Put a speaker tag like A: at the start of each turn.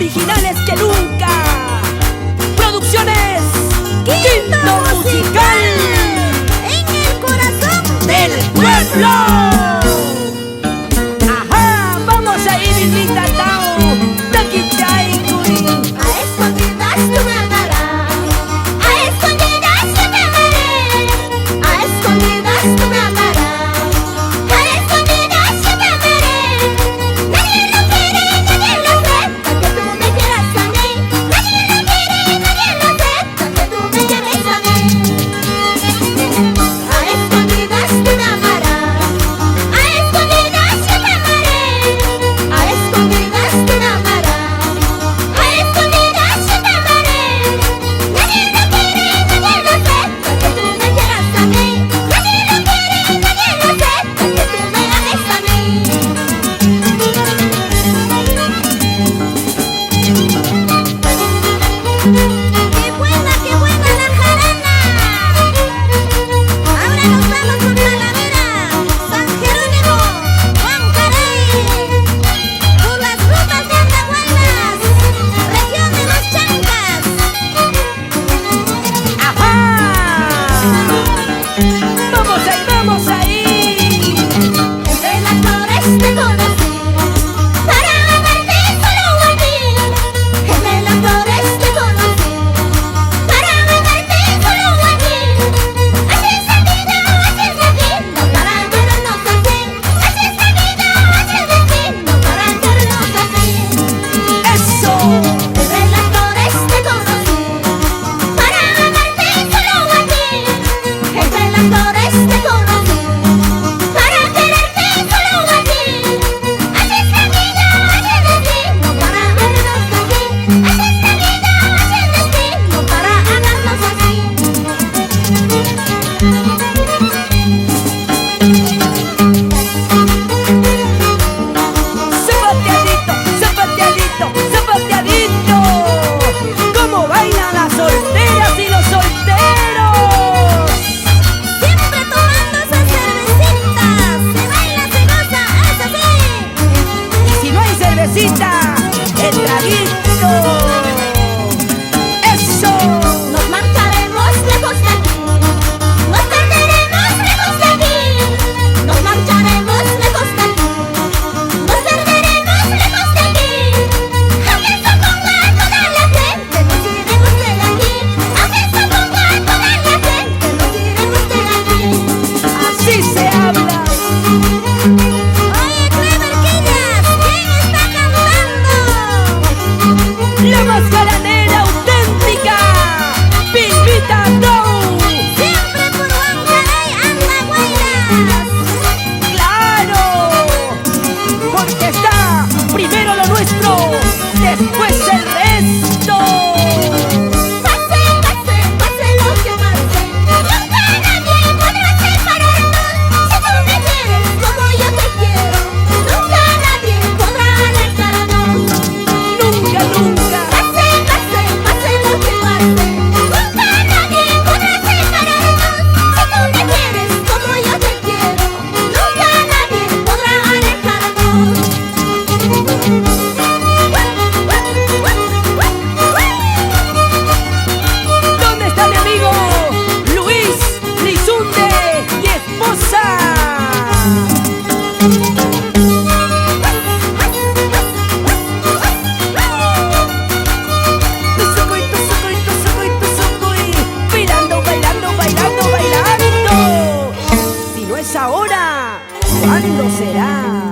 A: originales que nunca. Producciones Quinto Musical,
B: en el corazón
A: del pueblo. Ajá, vamos a ir invitando Taquitaicuy.
B: a escondidas tú me amarás, a escondidas yo te amaré, a escondidas tú me amarás, a escondidas yo te amaré. Nadie lo quiere, nadie lo acepta que tú me quieras a mí. Nadie lo quiere, nadie lo acepta que tú me quieres a mí. A escondidas tú me amarás, a escondidas yo te amaré, a escondidas tú me amarás, a escondidas yo te amaré. Nadie lo quiere, nadie lo acepta que tú me quieras a mí. Nadie lo quiere, nadie lo acepta que tú me ames a mí. ¡Qué buena la jarana! Ahora nos vamos por Talavera, San Jerónimo, Huancaray, por las rutas de Andahuaylas, región de los Chancas.
A: Ajá, vamos ahí.
B: Entre las flores te conocí, para amarte solo a ti. Entre las flores te conocí, para amarte solo a ti. Así es la vida, así es la vida, para querernos así. Así es la vida, así es el destino, para querernos así.
A: Eso.
B: Entre las flores te conocí, para amarte solo a ti. Entre las flores te conocí, para quererte solo a ti. Así es la vida, así es el destino, para vernos así. Así es la vida, así es el destino, para amarnos así.
A: Zapateadito, zapateadito. ¿Cómo bailan las solteras y los solteros?
B: Siempre tomando esas cervecitas, se baila, se goza, es así.
A: Y si no hay cervecita, el traguito. Eso.
B: Nos marcharemos lejos de aquí, nos perderemos lejos de aquí. Nos marcharemos lejos de aquí, nos perderemos lejos de aquí. Aunque se ponga toda la gente, nos iremos de aquí. Aunque se ponga toda la gente, nos iremos de aquí.
A: Así se habla.
B: Oye, Clever Quillas, ¿quién está cantando?
A: La más galanera auténtica, Pimpita Dow.
B: Siempre por Huancaray, Andahuaylas.
A: ¡Claro! Porque está primero lo nuestro, después el resto.
B: Pase, pase, pase lo que pase, nunca nadie podrá separarnos. Si tú me quieres como yo te quiero, nunca nadie podrá alejarnos.
A: Nunca, nunca.
B: Pase, pase, pase lo que pase, nunca nadie podrá separarnos. Si tú me quieres como yo te quiero, nunca nadie podrá alejarnos.
A: ¿Dónde está mi amigo Luis Lizunde y esposa? Tuzucuy, tuzucuy, tuzucuy, tuzucuy. Bailando, bailando, bailando, bailando. Si no es ahora, ¿cuándo será?